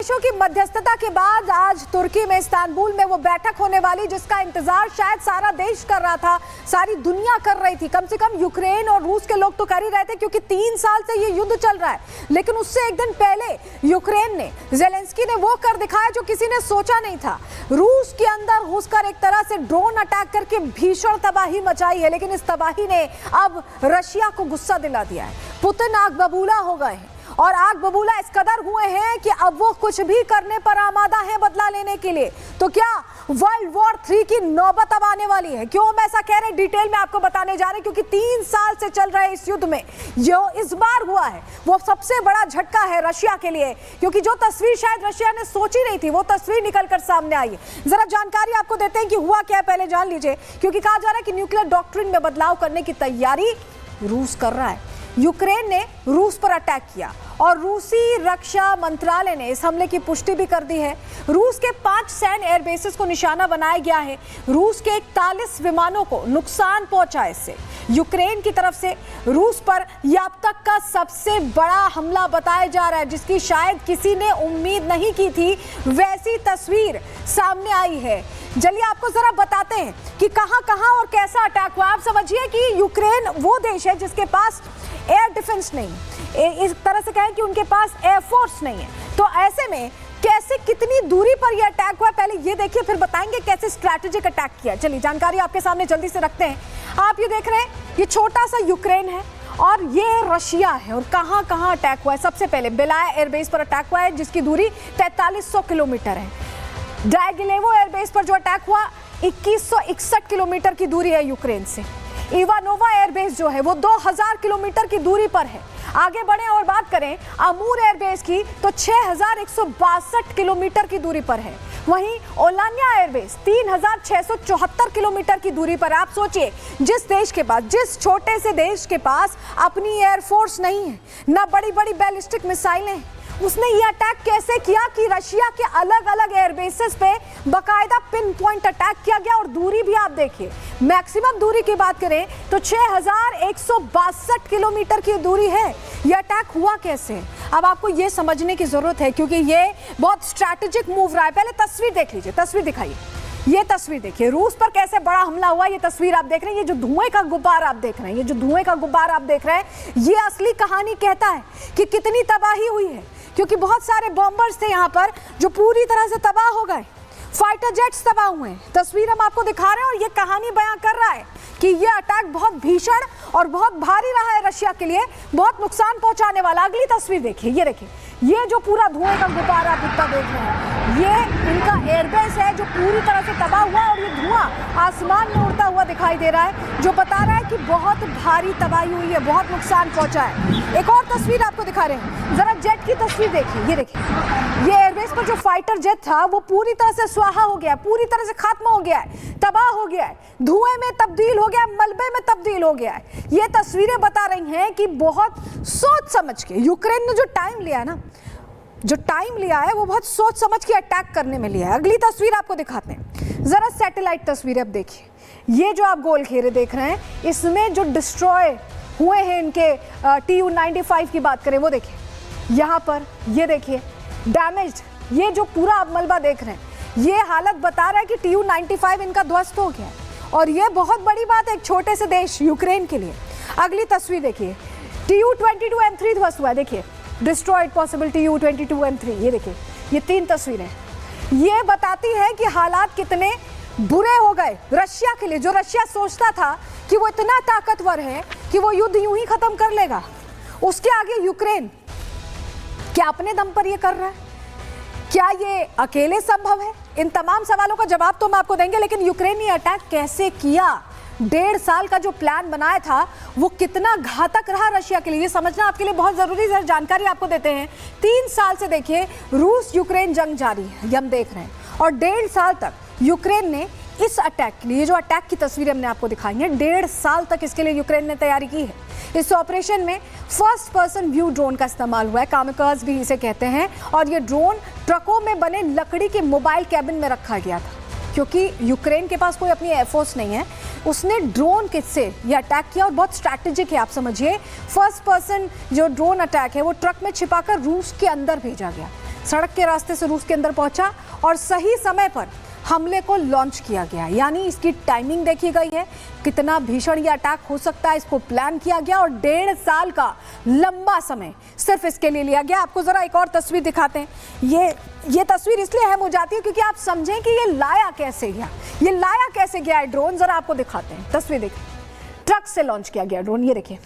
देशों की मध्यस्थता के बाद आज तुर्की में इस्तांबुल में वो बैठक होने वाली, जिसका इंतजार शायद सारा देश कर रहा था, सारी दुनिया कर रही थी। कम से कम यूक्रेन और रूस के लोग तो कर ही रहे थे, क्योंकि 3 साल से ये युद्ध चल रहा है। लेकिन उससे एक दिन पहले यूक्रेन ने, जेलेंस्की ने वो कर दिखाया जो किसी ने सोचा नहीं था। रूस के अंदर घुसकर एक तरह से ड्रोन अटैक करके भीषण तबाही मचाई है। लेकिन इस तबाही ने अब रशिया को गुस्सा दिला दिया है। पुतिन आग बबूला हो गए हैं, और आग बबूला इस कदर हुए हैं कि अब वो कुछ भी करने पर आमादा है बदला लेने के लिए। तो क्या वर्ल्ड वॉर 3 की नौबत अब आने वाली है? क्यों हम ऐसा कह रहे हैं, डिटेल में आपको बताने जा रहे हैं। क्योंकि 3 साल से चल रहे इस युद्ध में जो इस बार हुआ है वो सबसे बड़ा झटका है रशिया के लिए, क्योंकि जो तस्वीर शायद रशिया ने सोची नहीं थी वो तस्वीर निकलकर सामने आई है। जरा जानकारी आपको देते हैं कि हुआ क्या है, पहले जान लीजिए। क्योंकि कहा जा रहा है कि न्यूक्लियर डॉक्ट्रिन में बदलाव करने की तैयारी रूस कर रहा है। यूक्रेन ने रूस पर अटैक किया और रूसी रक्षा मंत्रालय ने इस हमले की पुष्टि भी कर दी है। रूस के 5 सैन्य एयरबेसेस को निशाना बनाया गया है। रूस के 41 विमानों को नुकसान पहुंचा है इससे। यूक्रेन की तरफ से रूस पर यह अब तक का सबसे बड़ा हमला बताया जा रहा है, जिसकी शायद किसी ने उम्मीद नहीं की थी। वैसी तस्वीर सामने आई है। चलिए आपको जरा बताते हैं कि कहां कहां और कैसा अटैक हुआ। आप समझिए कि यूक्रेन वो देश है जिसके पास एयर डिफेंस नहीं, इस तरह से कहें कि उनके पास एयरफोर्स नहीं है। तो ऐसे में कैसे, कितनी दूरी पर यह अटैक हुआ, पहले ये देखिए, फिर बताएंगे कैसे स्ट्रैटेजिक अटैक किया। चलिए जानकारी आपके सामने जल्दी से रखते हैं। आप ये देख रहे हैं, ये छोटा सा यूक्रेन है और ये रशिया है। और कहां कहां अटैक हुआ है? सबसे पहले बेलाया एयरबेस पर अटैक हुआ है, जिसकी दूरी 4300 किलोमीटर है। डायगिलेवो एयरबेस पर जो अटैक हुआ 2161 किलोमीटर की दूरी है यूक्रेन से। इवानोवा एयरबेस जो है वो 2000 किलोमीटर की दूरी पर है। आगे बढ़े और बात करें अमूर एयरबेस की तो 6162 किलोमीटर की दूरी पर है। वहीं ओलान्या एयरबेस 3674 किलोमीटर की दूरी पर। आप सोचिए, जिस देश के पास, जिस छोटे से देश के पास अपनी एयरफोर्स नहीं है, ना बड़ी बड़ी बैलिस्टिक मिसाइलें, उसने ये अटैक कैसे किया कि रशिया के अलग अलग एयरबेसेस पे बकायदा पिन पॉइंट अटैक किया गया। और दूरी भी आप देखिए, मैक्सिमम दूरी की बात करें तो 6162 किलोमीटर की दूरी है। ये अटैक हुआ कैसे? अब आपको ये समझने की जरूरत है, क्योंकि ये बहुत स्ट्रैटेजिक मूव रहा है। पहले तस्वीर देख लीजिए, तस्वीर दिखाइए। ये तस्वीर देखिए, रूस पर कैसे बड़ा हमला हुआ। ये तस्वीर आप देख रहे हैं, ये जो धुएं का गुब्बार आप देख रहे हैं, ये जो धुएं का गुब्बार आप देख रहे हैं, ये असली कहानी कहता है कि कितनी तबाही हुई है। क्योंकि बहुत सारे बॉम्बर्स थे यहाँ पर जो पूरी तरह से तबाह हो गए। फाइटर जेट्स तबाह हुए हैं। तस्वीर हम आपको दिखा रहे हैं और ये कहानी बयां कर रहा है कि ये अटैक बहुत भीषण और बहुत भारी रहा है रशिया के लिए, बहुत नुकसान पहुंचाने वाला। अगली तस्वीर देखिए, ये देखिए, ये जो पूरा धुएं का गुब्बार आप इतना देख रहे हैं, ये इनका एयरबेस है जो पूरी तरह से तबाह हुआ है। और ये धुआं आसमान में उड़ता हुआ दिखाई दे रहा है, जो बता रहा है कि बहुत भारी तबाही हुई है, बहुत नुकसान पहुंचा है। एक और तस्वीर आपको दिखा रहे हैं, जरा जेट की तस्वीर देखिए। ये देखिए, ये एयरबेस पर जो फाइटर जेट था वो पूरी तरह से स्वाहा हो गया है, पूरी तरह से खत्म हो गया है, तबाह हो गया है, धुएं में तब्दील हो गया है, मलबे में तब्दील हो गया है। ये तस्वीरें बता रही हैं कि बहुत सोच समझ के यूक्रेन ने जो टाइम लिया ना, जो टाइम लिया है वो बहुत सोच समझ के अटैक करने में लिया है। अगली तस्वीर आपको दिखाते हैं, जरा सैटेलाइट तस्वीर अब देखिए। ये जो आप गोल घेरे देख रहे हैं, इसमें जो डिस्ट्रॉय हुए हैं इनके Tu-95 की बात करें, वो देखिए यहाँ पर, ये देखिए डैमेज्ड, ये जो पूरा आप मलबा देख रहे हैं, ये हालत बता रहा है कि Tu-95 इनका ध्वस्त हो गया है। और ये बहुत बड़ी बात है एक छोटे से देश यूक्रेन के लिए। अगली तस्वीर देखिए, Tu-22M3 ध्वस्त हुआ है, देखिए डिस्ट्रॉयड पॉसिबल Tu-22M3। ये देखिए, ये 3 तस्वीरें ये बताती है कि हालात कितने बुरे हो गए रशिया के लिए। जो रशिया सोचता था कि वो इतना ताकतवर है कि वो युद्ध यूं ही खत्म कर लेगा, उसके आगे यूक्रेन क्या अपने दम पर ये कर रहा है? क्या ये अकेले संभव है? इन तमाम सवालों का जवाब तो हम आपको देंगे, लेकिन यूक्रेन ने अटैक कैसे किया, 1.5 साल का जो प्लान बनाया था वो कितना घातक रहा रशिया के लिए, ये समझना आपके लिए बहुत जरूरी है। जानकारी आपको देते हैं। 3 साल से देखिए रूस यूक्रेन जंग जारी है, ये हम देख रहे हैं। और 1.5 साल तक यूक्रेन ने इस अटैक के लिए, जो अटैक की तस्वीरें हमने आपको दिखाई है, 1.5 साल तक इसके लिए यूक्रेन ने तैयारी की है। इस ऑपरेशन में फर्स्ट पर्सन व्यू ड्रोन का इस्तेमाल हुआ है, कामिकाज़ भी इसे कहते हैं। और ये ड्रोन ट्रकों में बने लकड़ी के मोबाइल कैबिन में रखा गया था, क्योंकि यूक्रेन के पास कोई अपनी एयरफोर्स नहीं है। उसने ड्रोन से ये अटैक किया और बहुत स्ट्रैटेजिक है। आप समझिए, फर्स्ट पर्सन जो ड्रोन अटैक है वो ट्रक में छिपाकर रूस के अंदर भेजा गया। सड़क के रास्ते से रूस के अंदर पहुंचा और सही समय पर हमले को लॉन्च किया गया। यानी इसकी टाइमिंग देखी गई है, कितना भीषण ये अटैक हो सकता है, इसको प्लान किया गया और 1.5 साल का लंबा समय सिर्फ इसके लिए लिया गया। आपको जरा एक और तस्वीर दिखाते हैं। ये तस्वीर इसलिए अहम हो जाती है क्योंकि आप समझें कि ये लाया कैसे गया है ड्रोन। जरा आपको दिखाते हैं, तस्वीर देखिए। ट्रक से लॉन्च किया गया ड्रोन, ये देखिए,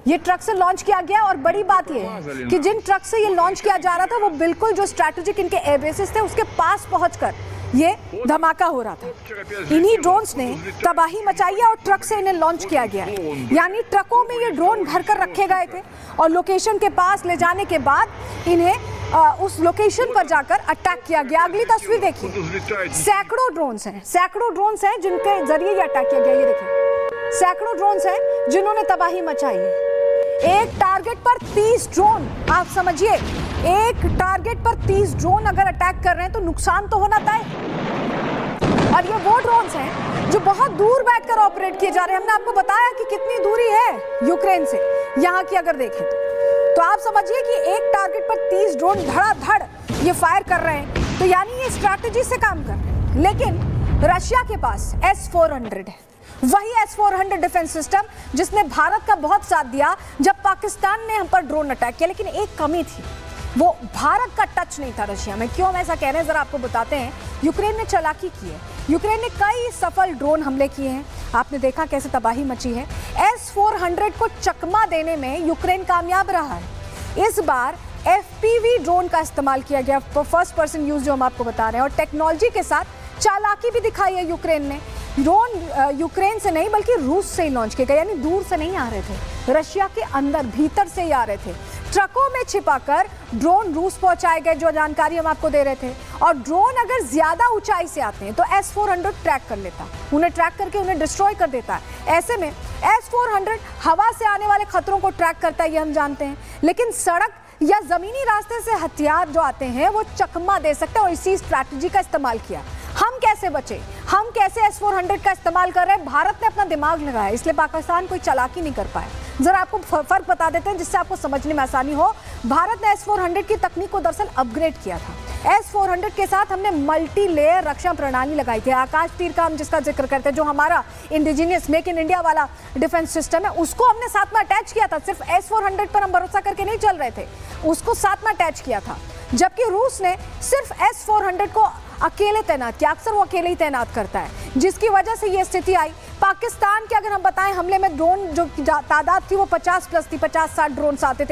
ये ट्रक से लॉन्च किया गया। और बड़ी बात ये है कि जिन ट्रक से ये लॉन्च किया जा रहा था वो बिल्कुल जो स्ट्रैटेजिक इनके एयरबेसेस थे उसके पास पहुंचकर ये धमाका हो रहा था। इन्हीं ड्रोन्स ने तबाही मचाई है और ट्रक से इन्हें लॉन्च किया गया है। यानी ट्रकों में ये ड्रोन भरकर रखे गए थे और लोकेशन के पास ले जाने के बाद इन्हें उस लोकेशन पर जाकर अटैक किया गया। अगली तस्वीर देखिए, सैकड़ों ड्रोन्स हैं जिनके जरिए ये अटैक किया गया। ये देखिए, सैकड़ों ड्रोन्स हैं जिन्होंने तबाही मचाई है। एक टारगेट पर 30 ड्रोन, आप समझिए, एक टारगेट पर 30 ड्रोन अगर अटैक कर रहे हैं तो नुकसान तो होना तय। और ये वो ड्रोन्स हैं जो बहुत दूर बैठकर ऑपरेट किए जा रहे हैं। हमने आपको बताया कि कितनी दूरी है यूक्रेन से यहाँ की, अगर देखें तो आप समझिए कि एक टारगेट पर 30 ड्रोन धड़ाधड़ ये फायर कर रहे हैं। तो यानी ये स्ट्रैटेजी से काम कर रहे हैं। लेकिन रशिया के पास S-400 है, वही S-400 डिफेंस सिस्टम जिसने भारत का बहुत साथ दिया जब पाकिस्तान ने हम पर ड्रोन अटैक किया। लेकिन एक कमी थी, वो भारत का टच नहीं था रशिया में। क्यों हम ऐसा कह रहे हैं, जरा आपको बताते हैं। यूक्रेन ने चालाकी की है, यूक्रेन ने कई सफल ड्रोन हमले किए हैं। आपने देखा कैसे तबाही मची है। S-400 को चकमा देने में यूक्रेन कामयाब रहा है। इस बार FPV ड्रोन का इस्तेमाल किया गया, फर्स्ट पर्सन यूज, जो हम आपको बता रहे हैं। और टेक्नोलॉजी के साथ चालाकी भी दिखाई है यूक्रेन ने। ड्रोन यूक्रेन से नहीं बल्कि रूस से ही लॉन्च किए गए, यानी दूर से नहीं आ रहे थे, रशिया के अंदर भीतर से ही आ रहे थे। ट्रकों में छिपाकर ड्रोन रूस पहुंचाए गए, जो जानकारी हम आपको दे रहे थे। और ड्रोन अगर ज्यादा ऊंचाई से आते हैं तो S-400 ट्रैक कर लेता, उन्हें ट्रैक करके उन्हें डिस्ट्रॉय कर देता है। ऐसे में S-400 हवा से आने वाले खतरों को ट्रैक करता है, ये हम जानते हैं। लेकिन सड़क या जमीनी रास्ते से हथियार जो आते हैं वो चकमा दे सकते हैं और इसी स्ट्रैटेजी का इस्तेमाल किया। हम कैसे बचे, हम कैसे S-400 का इस्तेमाल कर रहे हैं? भारत ने अपना दिमाग लगाया, इसलिए पाकिस्तान कोई चालाकी नहीं कर पाया। जरा आपको फर्क बता देते हैं जिससे आपको समझने में आसानी हो। भारत ने S-400 की तकनीक को दरअसल अपग्रेड किया था। S-400 के साथ हमने मल्टी लेयर रक्षा प्रणाली लगाई थी। आकाश तीर का हम जिसका जिक्र करते हैं, जो हमारा इंडिजीनियस मेक इन इंडिया वाला डिफेंस सिस्टम है, उसको हमने साथ में अटैच किया था। सिर्फ S-400 पर हम भरोसा करके नहीं चल रहे थे, उसको साथ में अटैच किया था। जबकि रूस ने सिर्फ S-400 को अकेले तैनात किया। अक्सर वो अकेले ही तैनात करता है, जिसकी वजह से ये स्थिति आई। पाकिस्तान के अगर हम बताएं, हमले में ड्रोन जो तादाद थी वो 50+ थी, 50-60 ड्रोन आते थे